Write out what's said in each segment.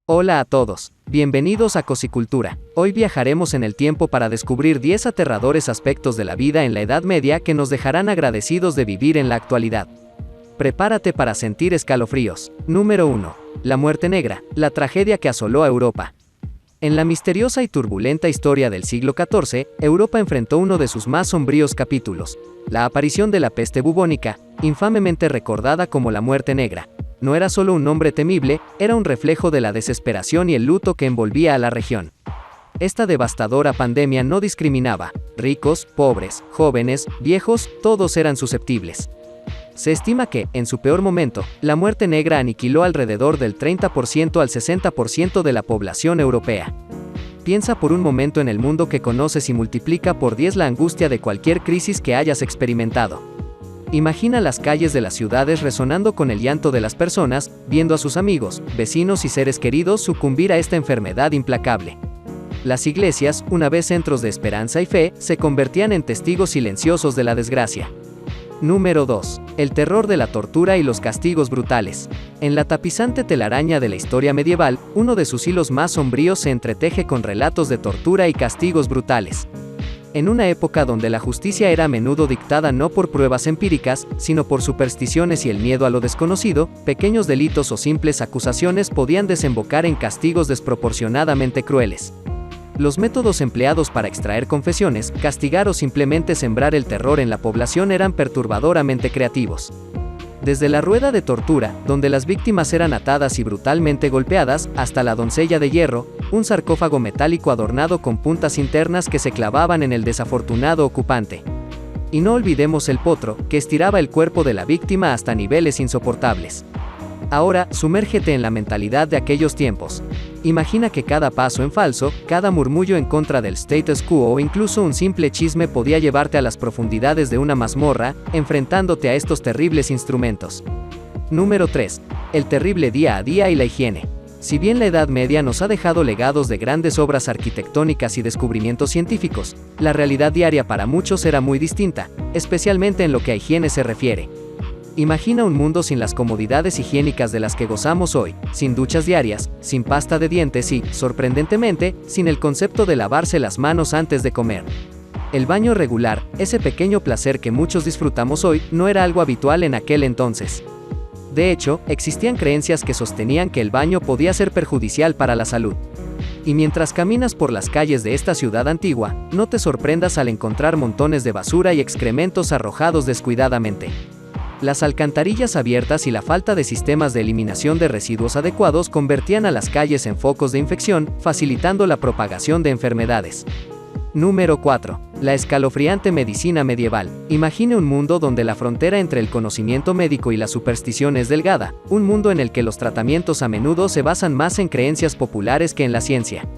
Hola a todos, bienvenidos a Cosicultura. Hoy viajaremos en el tiempo para descubrir 10 aterradores aspectos de la vida en la Edad Media que nos dejarán agradecidos de vivir en la actualidad. Prepárate para sentir escalofríos. Número 1. La Muerte Negra, la tragedia que asoló a Europa. En la misteriosa y turbulenta historia del siglo XIV, Europa enfrentó uno de sus más sombríos capítulos, la aparición de la peste bubónica, infamemente recordada como la Muerte Negra. No era solo un nombre temible, era un reflejo de la desesperación y el luto que envolvía a la región. Esta devastadora pandemia no discriminaba, ricos, pobres, jóvenes, viejos, todos eran susceptibles. Se estima que, en su peor momento, la Muerte Negra aniquiló alrededor del 30% al 60% de la población europea. Piensa por un momento en el mundo que conoces y multiplica por 10 la angustia de cualquier crisis que hayas experimentado. Imagina las calles de las ciudades resonando con el llanto de las personas, viendo a sus amigos, vecinos y seres queridos sucumbir a esta enfermedad implacable. Las iglesias, una vez centros de esperanza y fe, se convertían en testigos silenciosos de la desgracia. Número 2. El terror de la tortura y los castigos brutales. En la tapizante telaraña de la historia medieval, uno de sus hilos más sombríos se entreteje con relatos de tortura y castigos brutales. En una época donde la justicia era a menudo dictada no por pruebas empíricas, sino por supersticiones y el miedo a lo desconocido, pequeños delitos o simples acusaciones podían desembocar en castigos desproporcionadamente crueles. Los métodos empleados para extraer confesiones, castigar o simplemente sembrar el terror en la población eran perturbadoramente creativos. Desde la rueda de tortura, donde las víctimas eran atadas y brutalmente golpeadas, hasta la doncella de hierro, un sarcófago metálico adornado con puntas internas que se clavaban en el desafortunado ocupante. Y no olvidemos el potro, que estiraba el cuerpo de la víctima hasta niveles insoportables. Ahora, sumérgete en la mentalidad de aquellos tiempos. Imagina que cada paso en falso, cada murmullo en contra del status quo o incluso un simple chisme podía llevarte a las profundidades de una mazmorra, enfrentándote a estos terribles instrumentos. Número 3. El terrible día a día y la higiene. Si bien la Edad Media nos ha dejado legados de grandes obras arquitectónicas y descubrimientos científicos, la realidad diaria para muchos era muy distinta, especialmente en lo que a higiene se refiere. Imagina un mundo sin las comodidades higiénicas de las que gozamos hoy, sin duchas diarias, sin pasta de dientes y, sorprendentemente, sin el concepto de lavarse las manos antes de comer. El baño regular, ese pequeño placer que muchos disfrutamos hoy, no era algo habitual en aquel entonces. De hecho, existían creencias que sostenían que el baño podía ser perjudicial para la salud. Y mientras caminas por las calles de esta ciudad antigua, no te sorprendas al encontrar montones de basura y excrementos arrojados descuidadamente. Las alcantarillas abiertas y la falta de sistemas de eliminación de residuos adecuados convertían a las calles en focos de infección, facilitando la propagación de enfermedades. Número 4. La escalofriante medicina medieval. Imagine un mundo donde la frontera entre el conocimiento médico y la superstición es delgada, un mundo en el que los tratamientos a menudo se basan más en creencias populares que en la ciencia.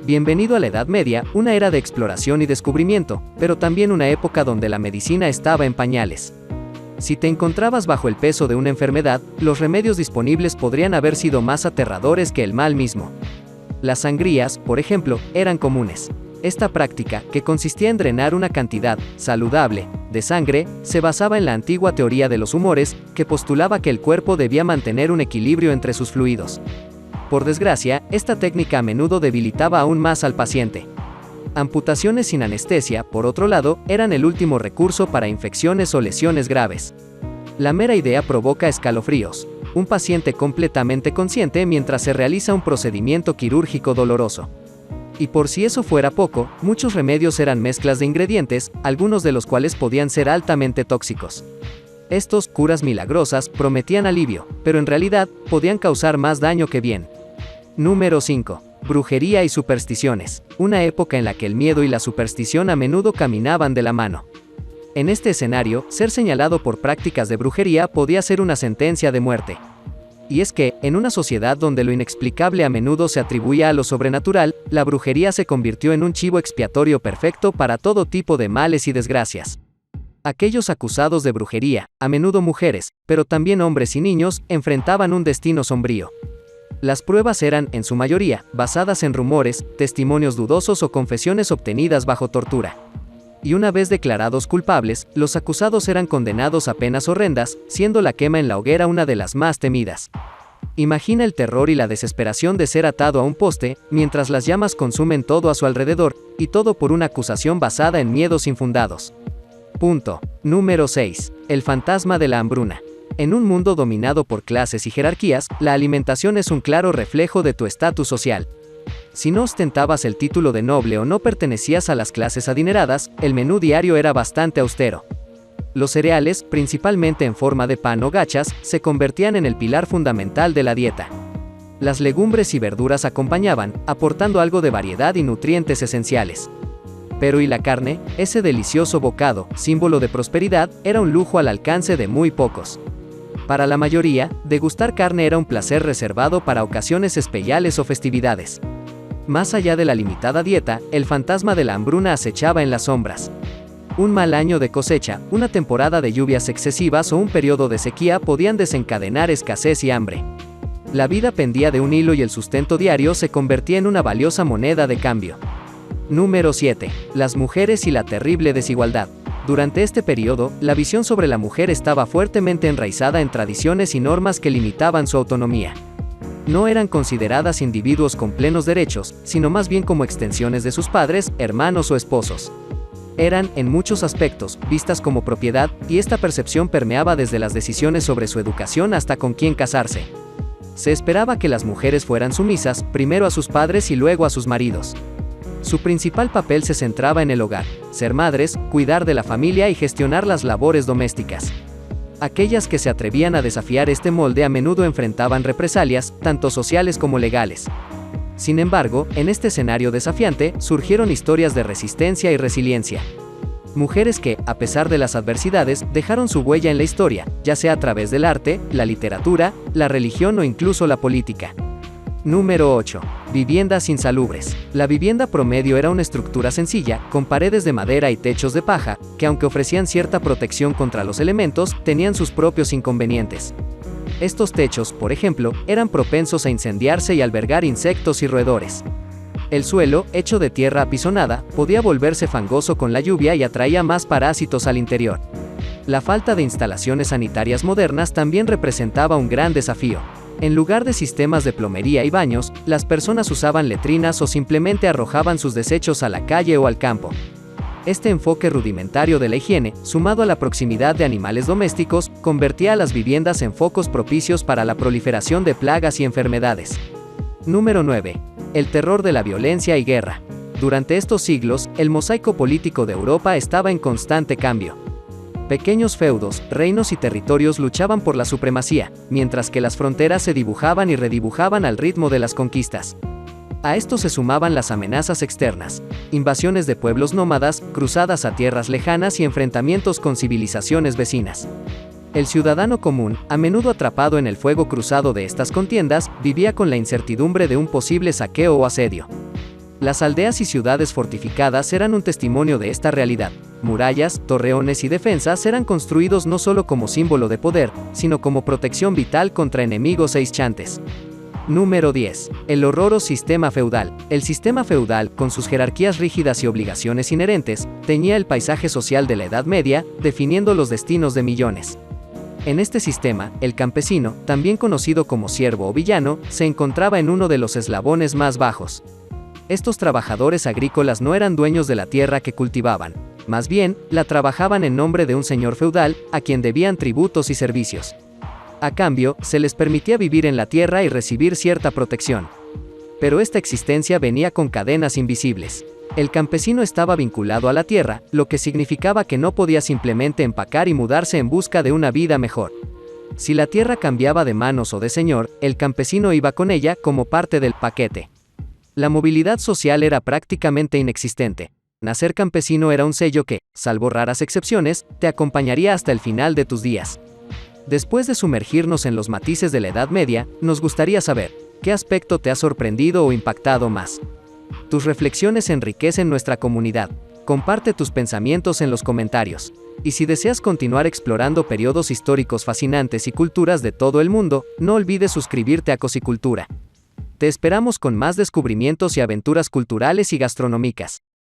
Bienvenido a la Edad Media, una era de exploración y descubrimiento, pero también una época donde la medicina estaba en pañales. Si te encontrabas bajo el peso de una enfermedad, los remedios disponibles podrían haber sido más aterradores que el mal mismo. Las sangrías, por ejemplo, eran comunes. Esta práctica, que consistía en drenar una cantidad saludable de sangre, se basaba en la antigua teoría de los humores, que postulaba que el cuerpo debía mantener un equilibrio entre sus fluidos. Por desgracia, esta técnica a menudo debilitaba aún más al paciente. Amputaciones sin anestesia, por otro lado, eran el último recurso para infecciones o lesiones graves. La mera idea provoca escalofríos. Un paciente completamente consciente mientras se realiza un procedimiento quirúrgico doloroso. Y por si eso fuera poco, muchos remedios eran mezclas de ingredientes, algunos de los cuales podían ser altamente tóxicos. Estos curas milagrosas prometían alivio, pero en realidad podían causar más daño que bien. Número 5. Brujería y supersticiones. Una época en la que el miedo y la superstición a menudo caminaban de la mano. En este escenario, ser señalado por prácticas de brujería podía ser una sentencia de muerte. Y es que, en una sociedad donde lo inexplicable a menudo se atribuía a lo sobrenatural, la brujería se convirtió en un chivo expiatorio perfecto para todo tipo de males y desgracias. Aquellos acusados de brujería, a menudo mujeres, pero también hombres y niños, enfrentaban un destino sombrío. Las pruebas eran, en su mayoría, basadas en rumores, testimonios dudosos o confesiones obtenidas bajo tortura. Y una vez declarados culpables, los acusados eran condenados a penas horrendas, siendo la quema en la hoguera una de las más temidas. Imagina el terror y la desesperación de ser atado a un poste, mientras las llamas consumen todo a su alrededor, y todo por una acusación basada en miedos infundados. Punto. Número 6. El fantasma de la hambruna. En un mundo dominado por clases y jerarquías, la alimentación es un claro reflejo de tu estatus social. Si no ostentabas el título de noble o no pertenecías a las clases adineradas, el menú diario era bastante austero. Los cereales, principalmente en forma de pan o gachas, se convertían en el pilar fundamental de la dieta. Las legumbres y verduras acompañaban, aportando algo de variedad y nutrientes esenciales. Pero ¿y la carne? Ese delicioso bocado, símbolo de prosperidad, era un lujo al alcance de muy pocos. Para la mayoría, degustar carne era un placer reservado para ocasiones especiales o festividades. Más allá de la limitada dieta, el fantasma de la hambruna acechaba en las sombras. Un mal año de cosecha, una temporada de lluvias excesivas o un periodo de sequía podían desencadenar escasez y hambre. La vida pendía de un hilo y el sustento diario se convertía en una valiosa moneda de cambio. Número 7. Las mujeres y la terrible desigualdad. Durante este periodo, la visión sobre la mujer estaba fuertemente enraizada en tradiciones y normas que limitaban su autonomía. No eran consideradas individuos con plenos derechos, sino más bien como extensiones de sus padres, hermanos o esposos. Eran, en muchos aspectos, vistas como propiedad, y esta percepción permeaba desde las decisiones sobre su educación hasta con quién casarse. Se esperaba que las mujeres fueran sumisas, primero a sus padres y luego a sus maridos. Su principal papel se centraba en el hogar, ser madres, cuidar de la familia y gestionar las labores domésticas. Aquellas que se atrevían a desafiar este molde a menudo enfrentaban represalias, tanto sociales como legales. Sin embargo, en este escenario desafiante, surgieron historias de resistencia y resiliencia. Mujeres que, a pesar de las adversidades, dejaron su huella en la historia, ya sea a través del arte, la literatura, la religión o incluso la política. Número 8. Viviendas insalubres. La vivienda promedio era una estructura sencilla, con paredes de madera y techos de paja, que aunque ofrecían cierta protección contra los elementos, tenían sus propios inconvenientes. Estos techos, por ejemplo, eran propensos a incendiarse y albergar insectos y roedores. El suelo, hecho de tierra apisonada, podía volverse fangoso con la lluvia y atraía más parásitos al interior. La falta de instalaciones sanitarias modernas también representaba un gran desafío. En lugar de sistemas de plomería y baños, las personas usaban letrinas o simplemente arrojaban sus desechos a la calle o al campo. Este enfoque rudimentario de la higiene, sumado a la proximidad de animales domésticos, convertía a las viviendas en focos propicios para la proliferación de plagas y enfermedades. Número 9. El terror de la violencia y guerra. Durante estos siglos, el mosaico político de Europa estaba en constante cambio. Pequeños feudos, reinos y territorios luchaban por la supremacía, mientras que las fronteras se dibujaban y redibujaban al ritmo de las conquistas. A esto se sumaban las amenazas externas, invasiones de pueblos nómadas, cruzadas a tierras lejanas y enfrentamientos con civilizaciones vecinas. El ciudadano común, a menudo atrapado en el fuego cruzado de estas contiendas, vivía con la incertidumbre de un posible saqueo o asedio. Las aldeas y ciudades fortificadas eran un testimonio de esta realidad. Murallas, torreones y defensas eran construidos no solo como símbolo de poder, sino como protección vital contra enemigos e hinchantes. Número 10. El horroroso sistema feudal. El sistema feudal, con sus jerarquías rígidas y obligaciones inherentes, teñía el paisaje social de la Edad Media, definiendo los destinos de millones. En este sistema, el campesino, también conocido como siervo o villano, se encontraba en uno de los eslabones más bajos. Estos trabajadores agrícolas no eran dueños de la tierra que cultivaban, más bien, la trabajaban en nombre de un señor feudal, a quien debían tributos y servicios. A cambio, se les permitía vivir en la tierra y recibir cierta protección. Pero esta existencia venía con cadenas invisibles. El campesino estaba vinculado a la tierra, lo que significaba que no podía simplemente empacar y mudarse en busca de una vida mejor. Si la tierra cambiaba de manos o de señor, el campesino iba con ella como parte del paquete. La movilidad social era prácticamente inexistente. Nacer campesino era un sello que, salvo raras excepciones, te acompañaría hasta el final de tus días. Después de sumergirnos en los matices de la Edad Media, nos gustaría saber, ¿qué aspecto te ha sorprendido o impactado más? Tus reflexiones enriquecen nuestra comunidad. Comparte tus pensamientos en los comentarios. Y si deseas continuar explorando periodos históricos fascinantes y culturas de todo el mundo, no olvides suscribirte a Cosicultura. Te esperamos con más descubrimientos y aventuras culturales y gastronómicas.